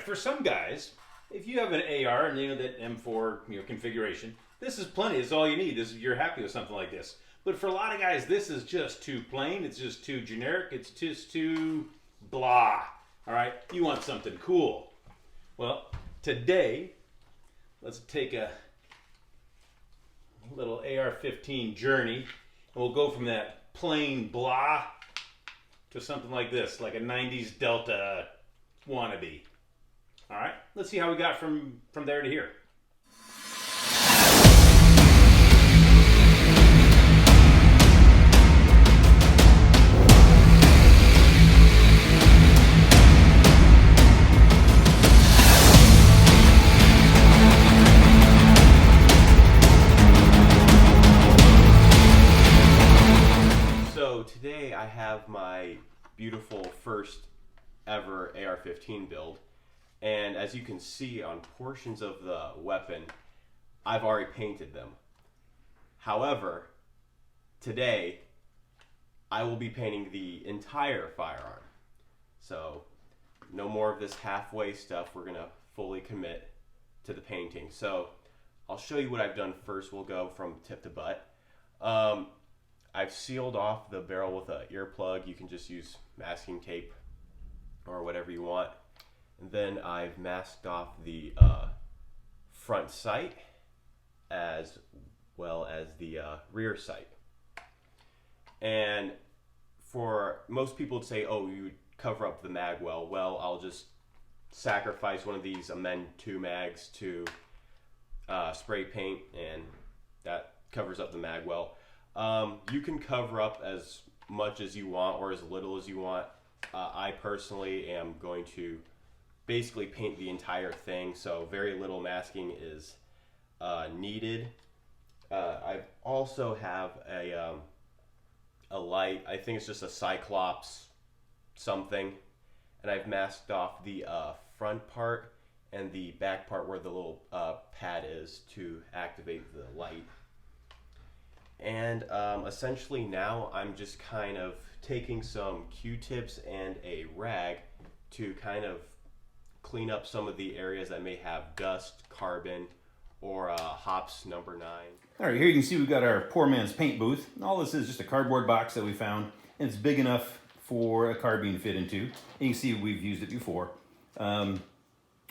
for some guys, if you have an AR and that M4 configuration, this is plenty. This is all you need. You're happy with something like this. But for a lot of guys, this is just too plain. It's just too generic. It's just too blah. All right, you want something cool. Well, today, let's take a little AR-15 journey, and we'll go from that plain blah to something like this, like a 90s Delta wannabe. All right, let's see how we got from there to here. Today I have my beautiful first ever AR-15 build, and as you can see on portions of the weapon, I've already painted them. However, today I will be painting the entire firearm. So no more of this halfway stuff. We're gonna fully commit to the painting. So I'll show you what I've done first. We'll go from tip to butt. I've sealed off the barrel with an earplug. You can just use masking tape or whatever you want. And then I've masked off the front sight as well as the rear sight. And for most people to say, oh, you would cover up the mag well. Well, I'll just sacrifice one of these Amend 2 mags to spray paint, and that covers up the mag well. You can cover up as much as you want or as little as you want. I personally am going to basically paint the entire thing, so very little masking is needed. I also have a light. I think it's just a Cyclops something, and I've masked off the front part and the back part where the little pad is to activate the light. And essentially now I'm just kind of taking some Q-tips and a rag to kind of clean up some of the areas that may have dust, carbon, or hops number 9. All right, here you can see we've got our poor man's paint booth. All this is just a cardboard box that we found, and it's big enough for a carbine to fit into. And you can see we've used it before. We're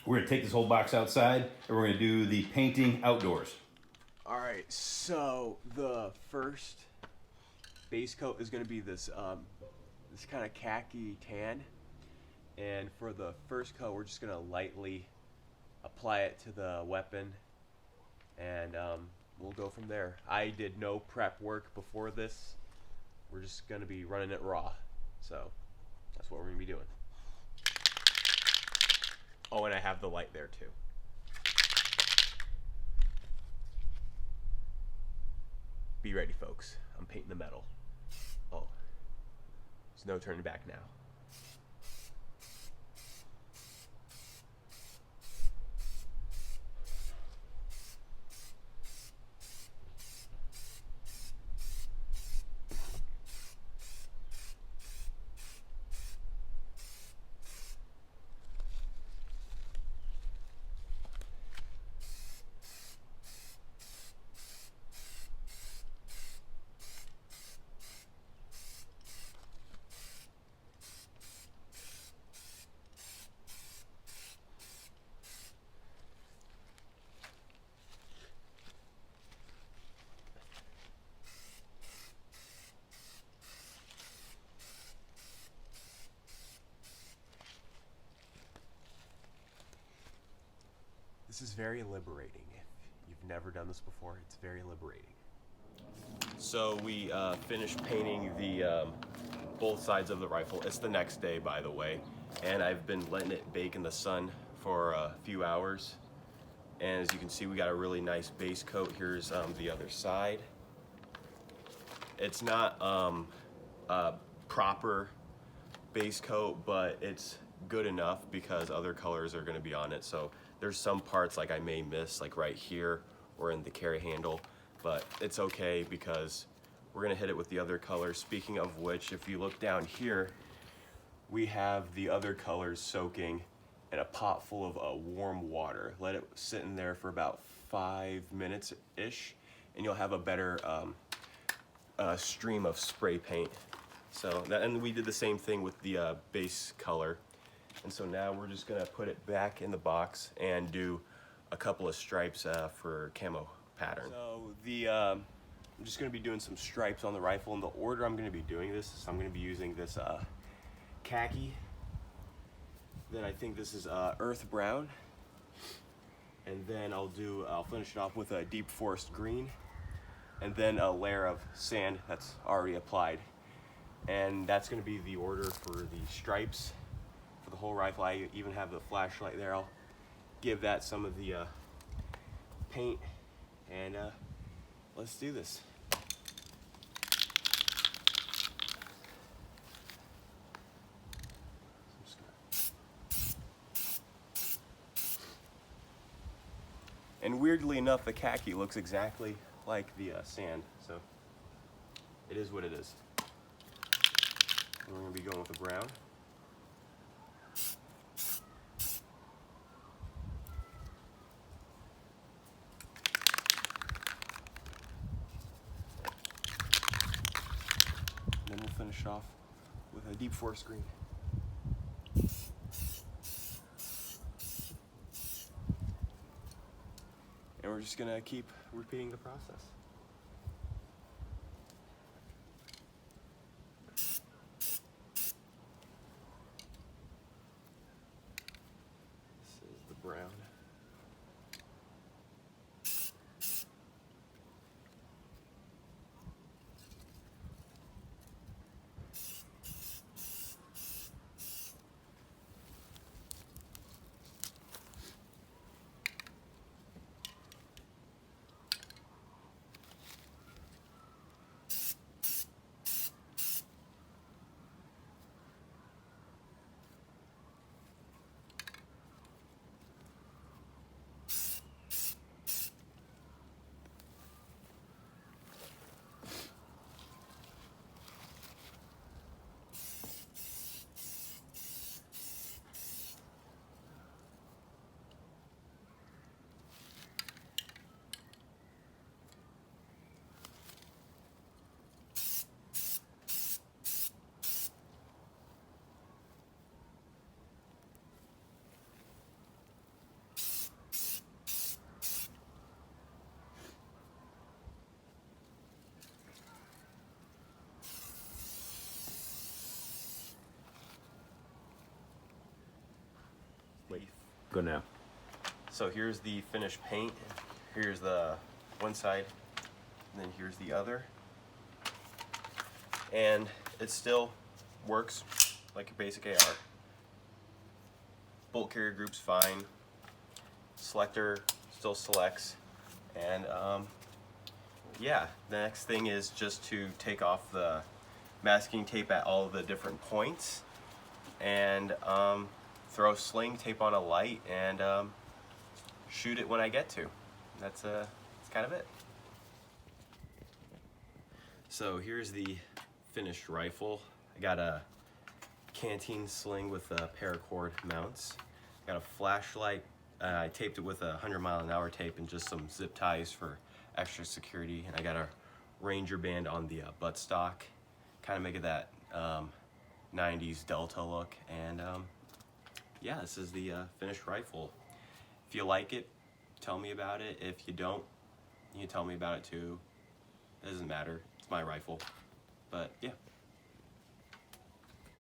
going to take this whole box outside, and we're going to do the painting outdoors. All right, so the first base coat is going to be this this kind of khaki tan, and for the first coat we're just going to lightly apply it to the weapon, and we'll go from there. I did no prep work before this. We're just going to be running it raw, so that's what we're going to be doing. Oh, and I have the light there too. Be ready, folks. I'm painting the metal. Oh, there's no turning back now. This is very liberating. If you've never done this before, it's very liberating. So we finished painting the both sides of the rifle. It's the next day, by the way, and I've been letting it bake in the sun for a few hours. And as you can see, we got a really nice base coat. Here's the other side. It's not a proper base coat, but it's good enough because other colors are going to be on it. So there's some parts like I may miss, like right here or in the carry handle, but it's okay because we're going to hit it with the other colors. Speaking of which, if you look down here, we have the other colors soaking in a pot full of warm water. Let it sit in there for about 5 minutes-ish, and you'll have a better stream of spray paint. So that, and we did the same thing with the base color. And so now we're just gonna put it back in the box and do a couple of stripes for camo pattern. So I'm just gonna be doing some stripes on the rifle, and the order I'm gonna be doing this is I'm gonna be using this khaki, then I think this is earth brown, and then I'll finish it off with a deep forest green, and then a layer of sand that's already applied. And that's gonna be the order for the stripes for the whole rifle. I even have the flashlight there. I'll give that some of the paint, and let's do this. And weirdly enough, the khaki looks exactly like the sand, so it is what it is. And we're gonna be going with the brown. And then we'll finish off with a deep forest green. And we're just gonna keep repeating the process. This is the brown. Go now. So here's the finished paint. Here's the one side, and then here's the other. And it still works like a basic AR. Bolt carrier group's fine. Selector still selects. And yeah, the next thing is just to take off the masking tape at all of the different points, and throw sling tape on a light, and shoot it when I get to. That's kind of it. So here's the finished rifle. I got a canteen sling with paracord mounts. Got a flashlight. I taped it with 100-mile-an-hour tape and just some zip ties for extra security. And I got a Ranger band on the buttstock, kind of make it that 90s Delta look. And yeah, this is the finished rifle. If you like it, tell me about it. If you don't, you can tell me about it too. It doesn't matter. It's my rifle. But yeah.